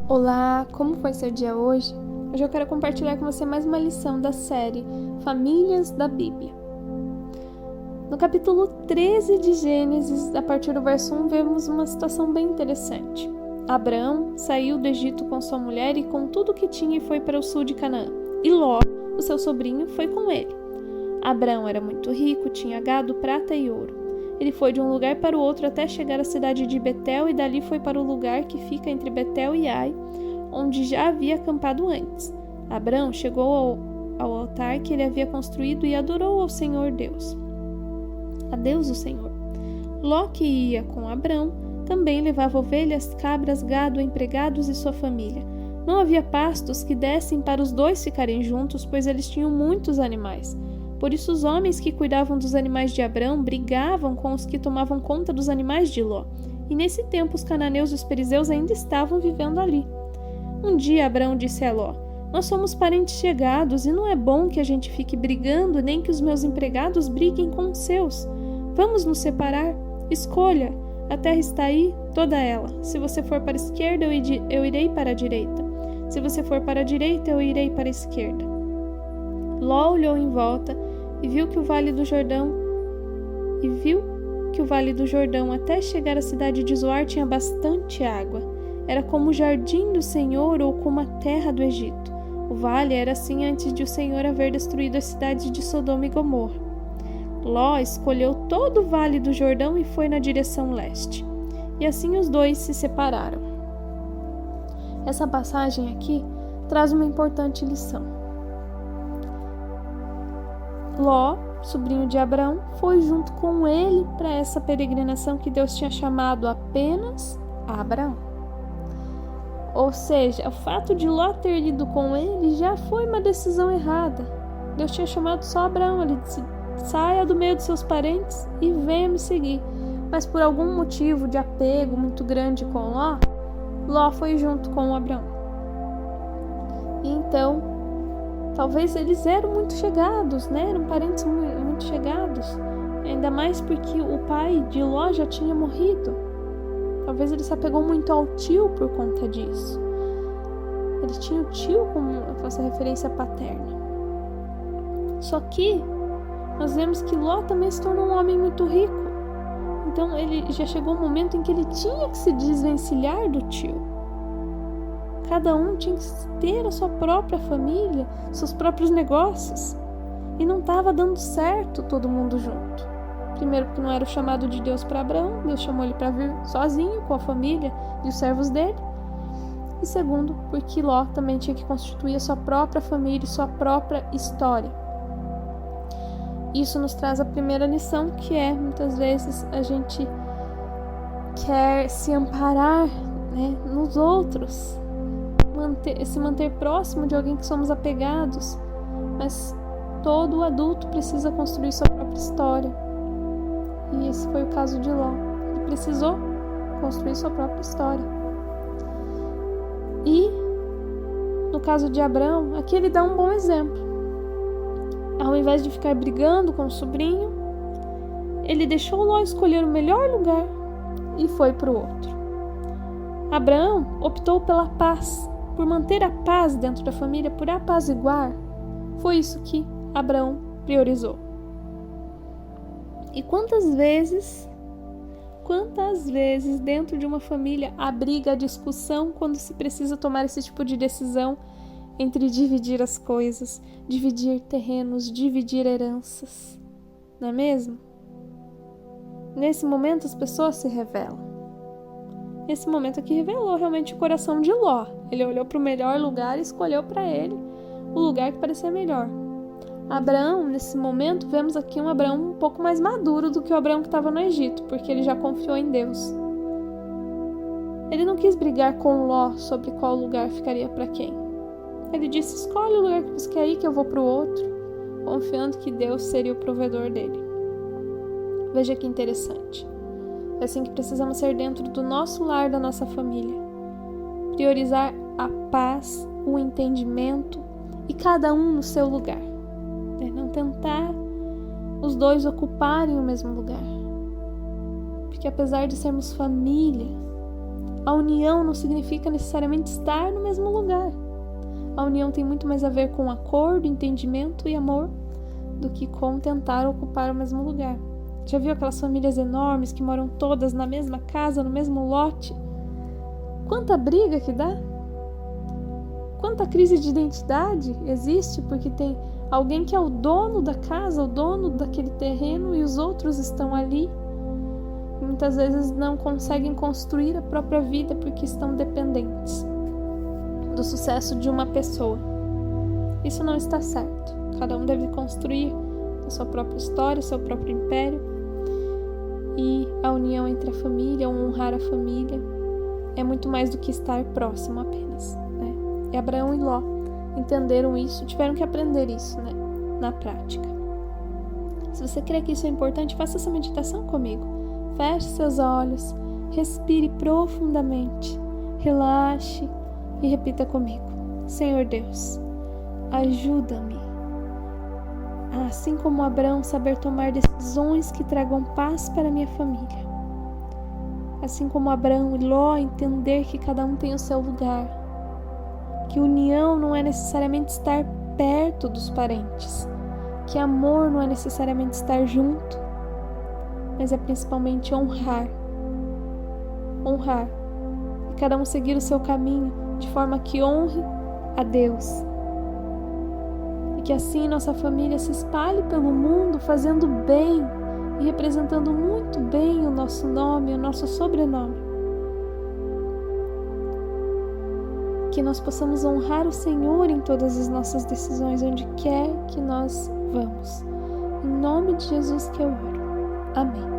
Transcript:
Olá, como foi seu dia hoje? Hoje eu quero compartilhar com você mais uma lição da série Famílias da Bíblia. No capítulo 13 de Gênesis, a partir do verso 1, vemos uma situação bem interessante. Abraão saiu do Egito com sua mulher e com tudo o que tinha e foi para o sul de Canaã. E Ló, o seu sobrinho, foi com ele. Abraão era muito rico, tinha gado, prata e ouro. Ele foi de um lugar para o outro até chegar à cidade de Betel e dali foi para o lugar que fica entre Betel e Ai, onde já havia acampado antes. Abraão chegou ao altar que ele havia construído e adorou ao Senhor Deus. A Deus o Senhor. Ló, que ia com Abraão, também levava ovelhas, cabras, gado, empregados e sua família. Não havia pastos que dessem para os dois ficarem juntos, pois eles tinham muitos animais. Por isso os homens que cuidavam dos animais de Abraão brigavam com os que tomavam conta dos animais de Ló. E nesse tempo os cananeus e os perizeus ainda estavam vivendo ali. Um dia Abraão disse a Ló: "Nós somos parentes chegados e não é bom que a gente fique brigando, nem que os meus empregados briguem com os seus. Vamos nos separar? Escolha. A terra está aí, toda ela. Se você for para a esquerda, eu irei para a direita. Se você for para a direita, eu irei para a esquerda." Ló olhou em volta e viu que o Vale do Jordão até chegar à cidade de Zoar tinha bastante água. Era como o jardim do Senhor ou como a terra do Egito. O vale era assim antes de o Senhor haver destruído as cidades de Sodoma e Gomorra. Ló escolheu todo o Vale do Jordão e foi na direção leste. E assim os dois se separaram. Essa passagem aqui traz uma importante lição. Ló, sobrinho de Abraão, foi junto com ele para essa peregrinação que Deus tinha chamado apenas a Abraão. Ou seja, o fato de Ló ter ido com ele já foi uma decisão errada. Deus tinha chamado só Abraão, ele disse: "Saia do meio dos seus parentes e venha me seguir." Mas por algum motivo de apego muito grande com Ló foi junto com Abraão. E então, talvez eles eram muito chegados, né? Eram parentes muito chegados. Ainda mais porque o pai de Ló já tinha morrido. Talvez ele se apegou muito ao tio por conta disso. Ele tinha o tio como essa referência paterna. Só que nós vemos que Ló também se tornou um homem muito rico. Então ele já chegou um momento em que ele tinha que se desvencilhar do tio. Cada um tinha que ter a sua própria família, seus próprios negócios. E não estava dando certo todo mundo junto. Primeiro, porque não era o chamado de Deus para Abraão. Deus chamou ele para vir sozinho, com a família e os servos dele. E segundo, porque Ló também tinha que constituir a sua própria família e sua própria história. Isso nos traz a primeira lição, que é, muitas vezes, a gente quer se amparar, né, nos outros. Se manter próximo de alguém que somos apegados, mas todo adulto precisa construir sua própria história. E esse foi o caso de Ló. Ele precisou construir sua própria história. E no caso de Abraão, aqui ele dá um bom exemplo. Ao invés de ficar brigando com o sobrinho, ele deixou Ló escolher o melhor lugar e foi para o outro. Abraão optou pela paz, por manter a paz dentro da família, por apaziguar. Foi isso que Abraão priorizou. E quantas vezes dentro de uma família há briga, a discussão quando se precisa tomar esse tipo de decisão entre dividir as coisas, dividir terrenos, dividir heranças, não é mesmo? Nesse momento as pessoas se revelam. Esse momento aqui revelou realmente o coração de Ló. Ele olhou para o melhor lugar e escolheu para ele o lugar que parecia melhor. Abraão, nesse momento, vemos aqui um Abraão um pouco mais maduro do que o Abraão que estava no Egito, porque ele já confiou em Deus. Ele não quis brigar com Ló sobre qual lugar ficaria para quem. Ele disse: "Escolhe o lugar que você quer ir, que eu vou para o outro", confiando que Deus seria o provedor dele. Veja que interessante. É assim que precisamos ser dentro do nosso lar, da nossa família. Priorizar a paz, o entendimento e cada um no seu lugar. Não tentar os dois ocuparem o mesmo lugar. Porque apesar de sermos família, A união não significa necessariamente estar no mesmo lugar. A união tem muito mais a ver com acordo, entendimento e amor do que com tentar ocupar o mesmo lugar. Já viu aquelas famílias enormes que moram todas na mesma casa, no mesmo lote? Quanta briga que dá? Quanta crise de identidade existe porque tem alguém que é o dono da casa, o dono daquele terreno e os outros estão ali. Muitas vezes não conseguem construir a própria vida porque estão dependentes do sucesso de uma pessoa. Isso não está certo. Cada um deve construir a sua própria história, o seu próprio império. E a união entre a família, honrar a família, é muito mais do que estar próximo apenas, né? E Abraão e Ló entenderam isso, tiveram que aprender isso, né, na prática. Se você crê que isso é importante, faça essa meditação comigo. Feche seus olhos, respire profundamente, relaxe e repita comigo. Senhor Deus, ajuda-me a, assim como Abraão, saber tomar decisões que tragam paz para minha família. Assim como Abraão e Ló, entender que cada um tem o seu lugar. Que união não é necessariamente estar perto dos parentes. Que amor não é necessariamente estar junto. Mas é principalmente honrar. Honrar. E cada um seguir o seu caminho de forma que honre a Deus. E que assim nossa família se espalhe pelo mundo fazendo bem e representando muito bem o nosso nome, o nosso sobrenome. Que nós possamos honrar o Senhor em todas as nossas decisões, onde quer que nós vamos. Em nome de Jesus que eu oro. Amém.